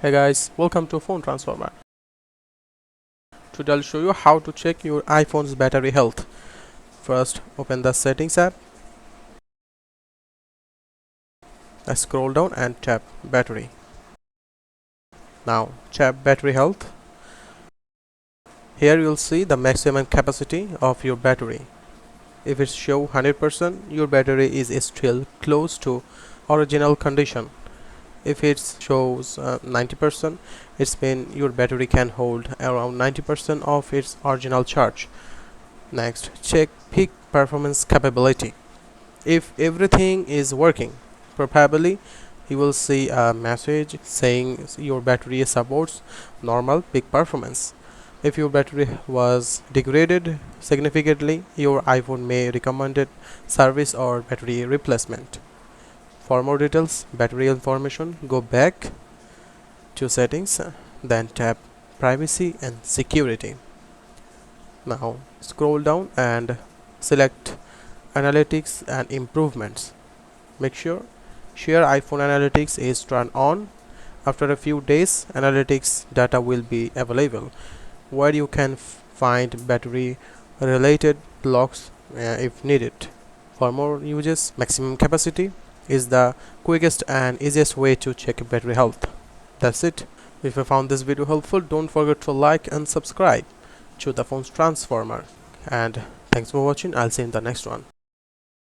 Hey guys, welcome to Phone Transformer. Today I'll show you how to check your iPhone's battery health. First, open the settings app, scroll down and tap battery. Now tap battery health. Here you'll see the maximum capacity of your battery. If it shows 100%, your battery is still close to original condition. If it shows 90%, it's mean your battery can hold around 90% of its original charge. Next, check peak performance capability. If everything is working properly, you will see a message saying your battery supports normal peak performance. If your battery was degraded significantly, your iPhone may recommend service or battery replacement. For more details, battery information, go back to settings, then tap privacy and security. Now scroll down and select analytics and improvements. Make sure share iPhone analytics is turned on. After a few days, analytics data will be available where you can find battery related logs if needed. For more uses, maximum capacity is the quickest and easiest way to check battery health. That's it. If you found this video helpful, don't forget to like and subscribe to the Phone's Transformer. And thanks for watching. I'll see you in the next one.